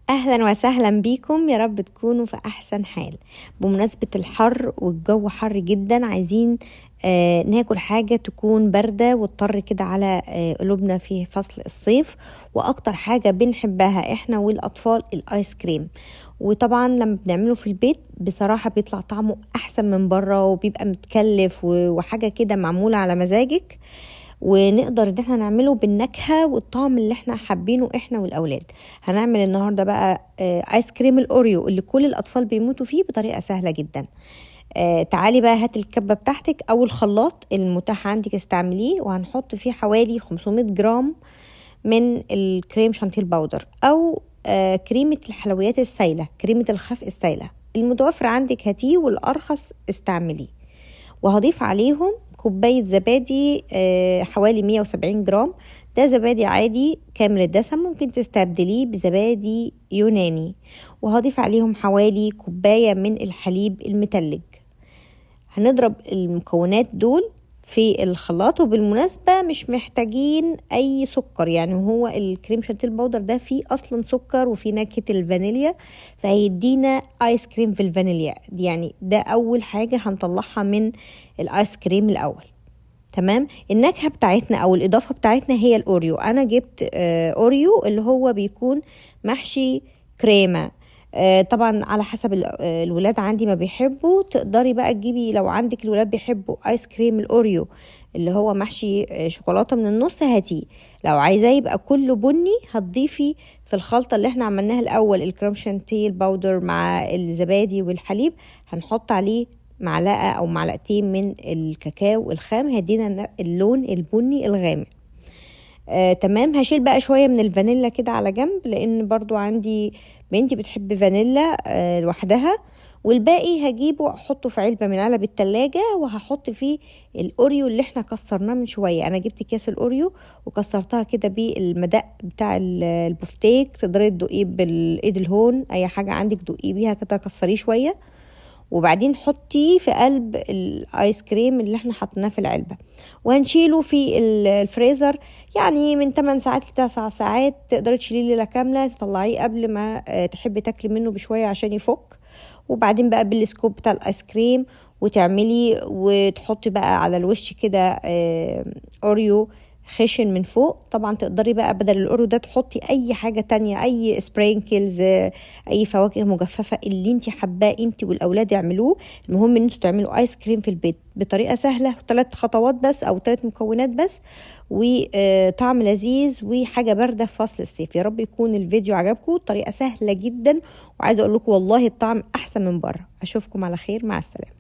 اهلا وسهلا بيكم، يا رب تكونوا في احسن حال. بمناسبة الحر والجو حر جدا، عايزين ناكل حاجة تكون باردة وتطر كده على قلوبنا في فصل الصيف. واكتر حاجة بنحبها احنا والاطفال الايس كريم، وطبعا لما بنعمله في البيت بصراحة بيطلع طعمه احسن من بره، وبيبقى متكلف وحاجة كده معمولة على مزاجك، ونقدر ان احنا نعمله بالنكهة والطعم اللي احنا حابينه احنا والاولاد. هنعمل النهاردة بقى ايس كريم الاوريو اللي كل الاطفال بيموتوا فيه بطريقة سهلة جدا. تعالي بقى هات الكبة بتاعتك او الخلاط المتاح عندك استعمليه، وهنحط فيه حوالي 500 جرام من الكريم شانتيه باودر، او كريمة الحلويات السايلة، كريمة الخفق السايلة المتوفر عندك هاتيه، والارخص استعمليه. وهضيف عليهم كوباية زبادي حوالي 170 جرام، ده زبادي عادي كامل الدسم، ممكن تستبدليه بزبادي يوناني. وهضيف عليهم حوالي كوباية من الحليب المتلج. هنضرب المكونات دول في الخلاط، وبالمناسبة مش محتاجين اي سكر، يعني هو الكريم شانتيه باودر ده فيه اصلا سكر وفيه نكهة الفانيليا، فهيدينا ايس كريم في الفانيليا، يعني ده اول حاجة هنطلعها من الايس كريم الاول. تمام. النكهة بتاعتنا او الاضافة بتاعتنا هي الاوريو. انا جبت اوريو اللي هو بيكون محشي كريمة. طبعا على حسب الولاد عندي ما بيحبوا، تقدري بقى تجيبي لو عندك الولاد بيحبوا ايس كريم الاوريو اللي هو محشي شوكولاتة من النص هاتيه. لو عايزاه يبقى كله بني، هتضيفي في الخلطة اللي احنا عملناها الاول الكريم شانتيه الباودر مع الزبادي والحليب، هنحط عليه معلقة او معلقتين من الكاكاو الخام، هيدينا اللون البني الغامق. تمام. هشيل بقى شوية من الفانيلا كده على جنب، لان برضو عندي بنتي بتحب فانيلا لوحدها، والباقي هجيبه احطه في علبة من علب التلاجة، وهحط فيه الاوريو اللي احنا كسرناه من شوية. انا جبت كاس الاوريو وكسرتها كده بالمدق بتاع البفتيك، تقدري تدقيه بالايد الهون، اي حاجة عندك دقيه بيها كده، كسريه شوية، وبعدين حطيه في قلب الايس كريم اللي احنا حطيناه في العلبة، وهنشيله في الفريزر يعني من 8 ساعات ل 9 ساعات. تقدري تشيليه ليلة كاملة، تطلعيه قبل ما تحبي تاكلي منه بشوية عشان يفك، وبعدين بقى بالسكوب بتاع الايس كريم وتعملي وتحطي بقى على الوش كده اوريو خشن من فوق. طبعا تقدري بقى بدل الاوريو ده تحطي اي حاجة تانية، اي سبرينكلز، اي فواكه مجففة اللي انت حباه انت والاولاد يعملوه. المهم ان انتوا تعملوا ايس كريم في البيت بطريقة سهلة، 3 خطوات بس او 3 مكونات بس، وطعم لذيذ وحاجة باردة في فصل الصيف. يا رب يكون الفيديو عجبكم، طريقة سهلة جدا، وعايزة اقول لكم والله الطعم احسن من بره. اشوفكم على خير، مع السلامة.